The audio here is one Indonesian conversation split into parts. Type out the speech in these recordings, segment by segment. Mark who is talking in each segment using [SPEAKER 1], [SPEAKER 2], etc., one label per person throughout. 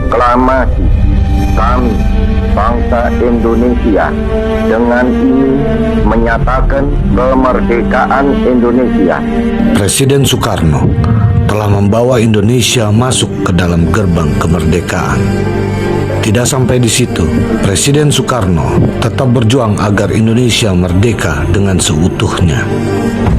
[SPEAKER 1] proklamasi kami bangsa Indonesia dengan ini menyatakan kemerdekaan Indonesia.
[SPEAKER 2] Presiden Soekarno telah membawa Indonesia masuk ke dalam gerbang kemerdekaan. Tidak sampai di situ, Presiden Soekarno tetap berjuang agar Indonesia merdeka dengan seutuhnya.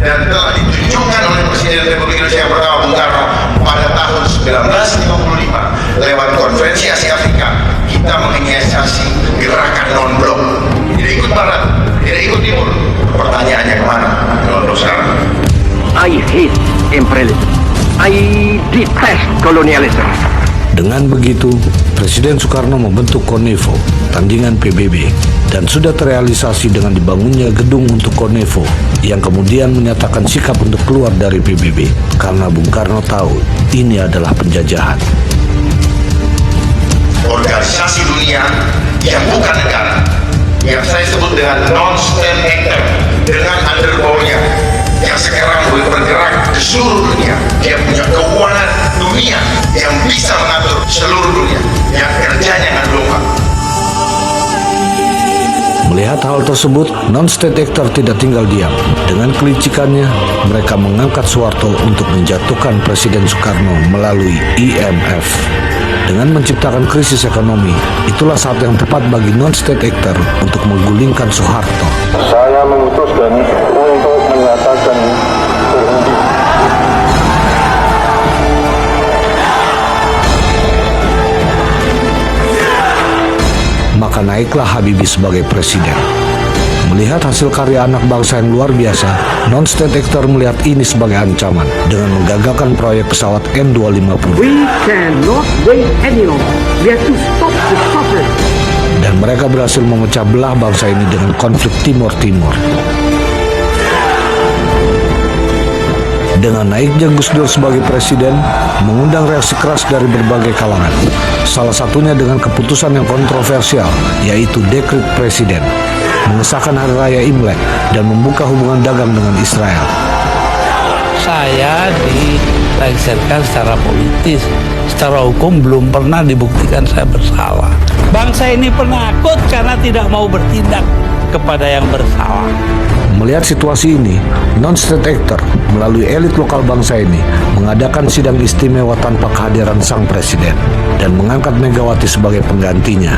[SPEAKER 3] Dan telah ditunjukkan oleh Presiden Republik Indonesia yang pertama Bung Karno pada tahun 1955 lewat Konferensi Asia Afrika, kita menginisiasi gerakan non-blok. Tidak ikut Barat, tidak ikut Timur. Pertanyaannya kemana non-blok sekarang?
[SPEAKER 1] I hate imperialism. I detest colonialism.
[SPEAKER 2] Dengan begitu, Presiden Soekarno membentuk Konevo, tandingan PBB, dan sudah terrealisasi dengan dibangunnya gedung untuk Konevo, yang kemudian menyatakan sikap untuk keluar dari PBB, karena Bung Karno tahu ini adalah penjajahan.
[SPEAKER 3] Organisasi dunia yang bukan negara, yang saya sebut dengan non-state actor, dengan underbawnya, yang sekarang bergerak di seluruh dunia. Dia punya keuangan dunia yang bisa mengatur seluruh dunia, yang kerjanya dengan lomba.
[SPEAKER 2] Melihat hal tersebut, non-state actor tidak tinggal diam. Dengan kelicikannya, mereka mengangkat Soeharto untuk menjatuhkan Presiden Soekarno melalui IMF. Dengan menciptakan krisis ekonomi, itulah saat yang tepat bagi non-state actor untuk menggulingkan Soeharto.
[SPEAKER 1] Saya memutuskan untuk menyatakan berhenti.
[SPEAKER 2] Maka naiklah Habibie sebagai presiden. Melihat hasil karya anak bangsa yang luar biasa, non-state actor melihat ini sebagai ancaman dengan menggagalkan proyek pesawat N250.
[SPEAKER 4] We cannot wait any longer. We have to stop the suffering.
[SPEAKER 2] Dan mereka berhasil memecah belah bangsa ini dengan konflik Timur Timur. Dengan naiknya Gus Dur sebagai presiden, mengundang reaksi keras dari berbagai kalangan. Salah satunya dengan keputusan yang kontroversial, yaitu dekret presiden, mengesahkan Hari Raya Imlek dan membuka hubungan dagang dengan Israel.
[SPEAKER 5] Saya dilengsarkan secara politis, secara hukum belum pernah dibuktikan saya bersalah. Bangsa ini penakut karena tidak mau bertindak kepada yang bersalah.
[SPEAKER 2] Melihat situasi ini, non-state actor melalui elit lokal bangsa ini mengadakan sidang istimewa tanpa kehadiran sang presiden dan mengangkat Megawati sebagai penggantinya.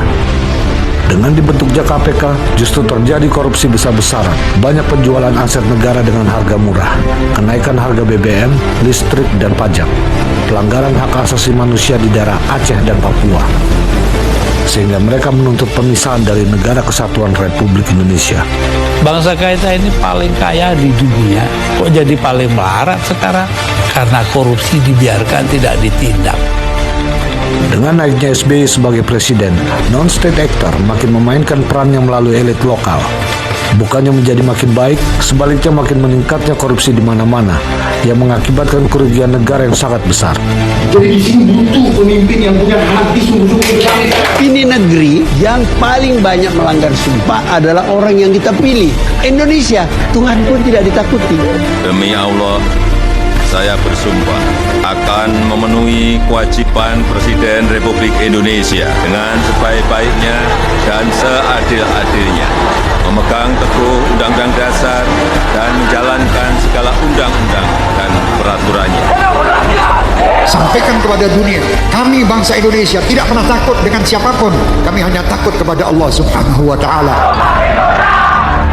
[SPEAKER 2] Dengan dibentuknya KPK, justru terjadi korupsi besar-besaran, banyak penjualan aset negara dengan harga murah, kenaikan harga BBM, listrik, dan pajak, pelanggaran hak asasi manusia di daerah Aceh dan Papua. Sehingga mereka menuntut pemisahan dari Negara Kesatuan Republik Indonesia.
[SPEAKER 5] Bangsa kita ini paling kaya di dunia, kok jadi paling melarat sekarang? Karena korupsi dibiarkan tidak ditindak.
[SPEAKER 2] Dengan naiknya SBY sebagai presiden, non-state actor makin memainkan perannya melalui elit lokal. Bukannya menjadi makin baik, sebaliknya makin meningkatnya korupsi di mana-mana, yang mengakibatkan kerugian negara yang sangat besar.
[SPEAKER 6] Jadi di sini butuh pemimpin yang punya hati sungguh-sungguh besar.
[SPEAKER 7] Ini negeri yang paling banyak melanggar sumpah adalah orang yang kita pilih. Indonesia, Tuhan pun tidak ditakuti.
[SPEAKER 8] Demi Allah, saya bersumpah akan memenuhi kewajiban Presiden Republik Indonesia dengan sebaik-baiknya dan seadil-adilnya, memegang teguh Undang-Undang Dasar dan menjalankan segala undang-undang dan peraturannya.
[SPEAKER 6] Sampaikan kepada dunia, kami bangsa Indonesia tidak pernah takut dengan siapapun. Kami hanya takut kepada Allah Subhanahu wa Ta'ala.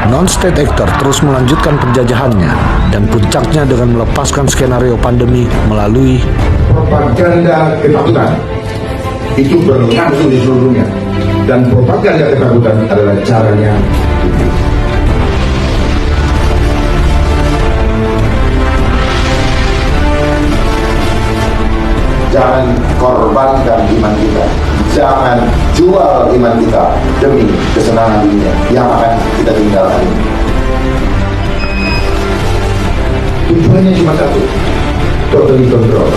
[SPEAKER 2] Non-state actor terus melanjutkan penjajahannya dan puncaknya dengan melepaskan skenario pandemi melalui
[SPEAKER 6] Propaganda ketakutan itu berlangsung di seluruh dunia, dan propaganda ketakutan adalah caranya. Jangan korbankan iman kita, jangan jual iman kita demi kesenangan dunia yang akan kita tinggalkan. Tujuannya cuma satu, total control.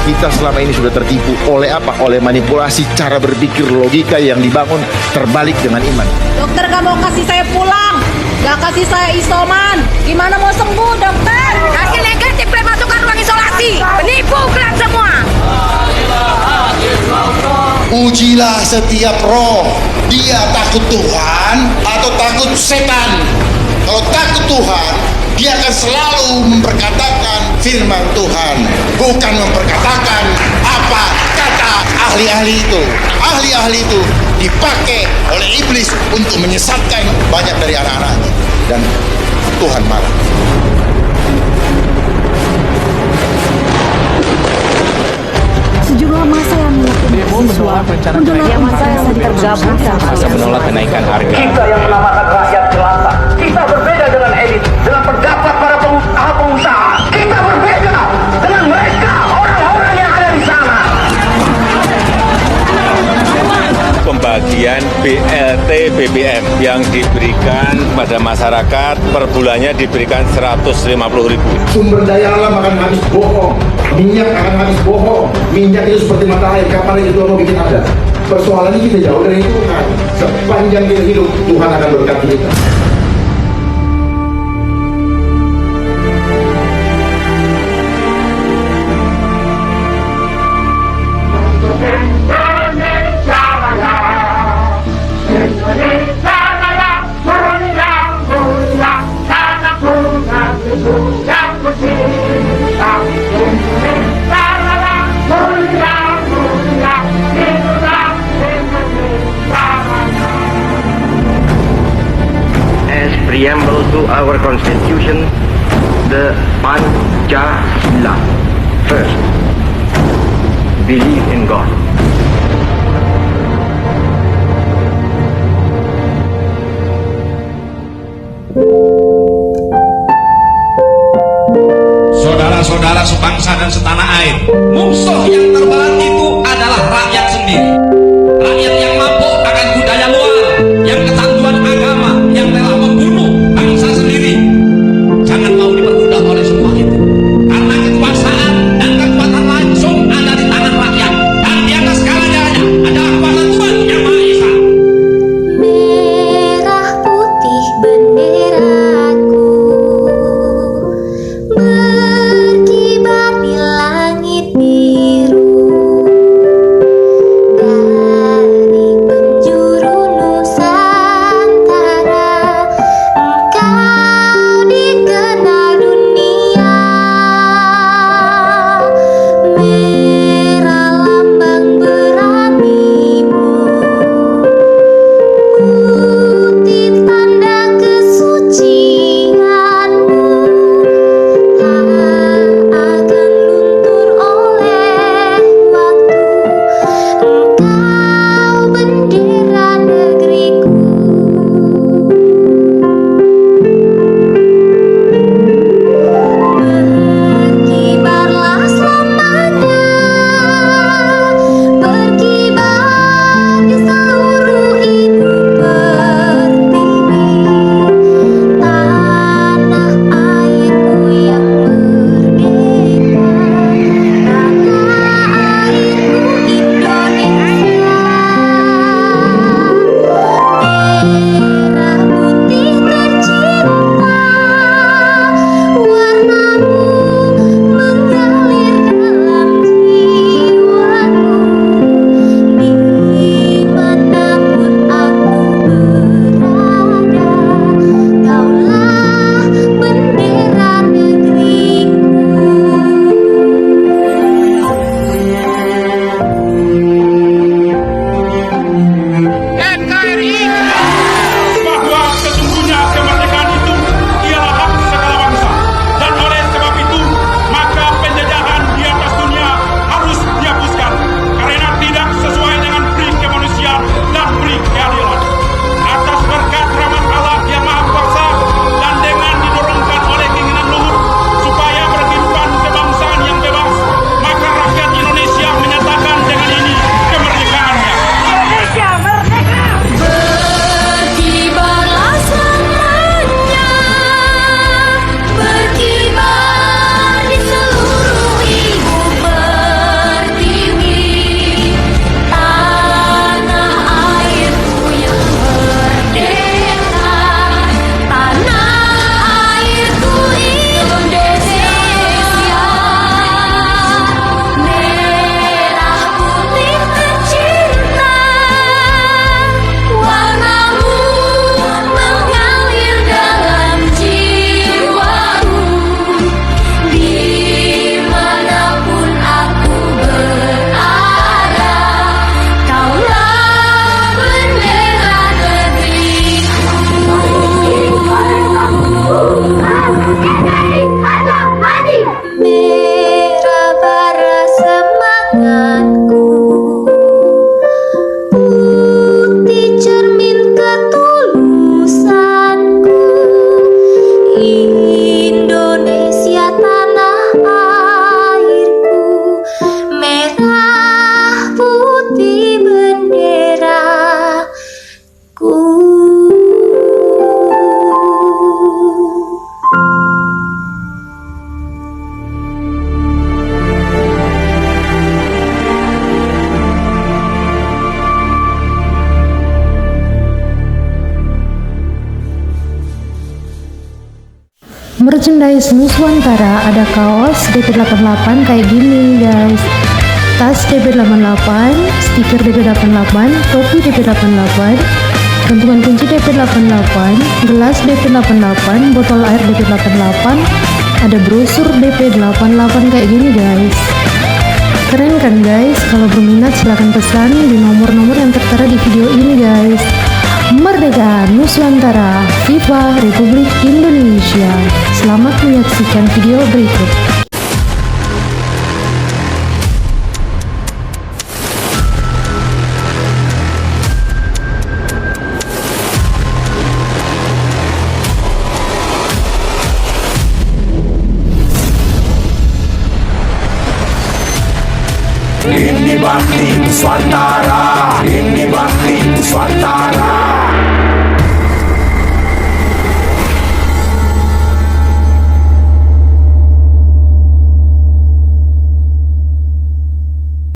[SPEAKER 6] Kita selama ini sudah tertipu oleh apa? Oleh manipulasi cara berpikir logika yang dibangun terbalik dengan iman.
[SPEAKER 9] Dokter gak mau kasih saya pulang, gak kasih saya isoman. Gimana mau sembuh, dokter? Hasil negatif masukkan ruang isolasi. Penipu kalian semua.
[SPEAKER 3] Ujilah setiap roh. Dia takut Tuhan atau takut setan. Kalau takut Tuhan, dia akan selalu memperkatakan firman Tuhan, bukan memperkatakan apa kata ahli-ahli itu. Ahli-ahli itu dipakai oleh iblis untuk menyesatkan banyak dari anak-anaknya, dan Tuhan marah.
[SPEAKER 9] Sejumlah masa yang melakukan siswa menolak masa yang tergabung
[SPEAKER 10] masa menolak kenaikan harga.
[SPEAKER 1] Kita yang menamakan rakyat jelata. Kita berbeda dengan elit, dengan pendapat para pengusaha. Kita berbeda dengan mereka, orang-orang yang ada di sana.
[SPEAKER 8] Pembagian BLT BBM yang diberikan pada masyarakat per bulannya diberikan 150.000.
[SPEAKER 6] Sumber daya alam akan habis bohong, minyak akan habis bohong. Minyak itu seperti mata air, kapan itu Tuhan mau bikin ada. Persoalannya kita jauh dari Tuhan. Sepanjang kita hidup, Tuhan akan berkati kita.
[SPEAKER 1] As preamble to our constitution, the Pancasila. First, believe in God.
[SPEAKER 3] Saudara-saudara sebangsa dan setanah air, musuh yang terberat itu adalah rakyat sendiri. Rakyat yang mabuk akan budaya luar, yang kecanduan agama, yang telah membunuh bangsa sendiri. Jangan mau diperbudak oleh semua itu, karena kekuasaan dan kekuatan langsung ada di tangan rakyat, dan di atas segalanya adalah kuasa Tuhan yang Maha Esa.
[SPEAKER 9] merah putih benderaku berkibar di langit biru dari
[SPEAKER 11] Merchandise Nuswantara ada kaos DP88 kayak gini guys, tas DP88, stiker DP88, topi DP88, gantungan kunci DP88, gelas DP88, botol air DP88, ada brosur DP88 kayak gini guys. Keren kan guys? Kalau berminat silahkan pesan di nomor-nomor yang tertera di video ini guys. Merdeka Nuswantara, Viva Republik Indonesia. Selamat menyaksikan video berikut.
[SPEAKER 1] Ini bakti Nuswantara, ini bakti Nuswantara.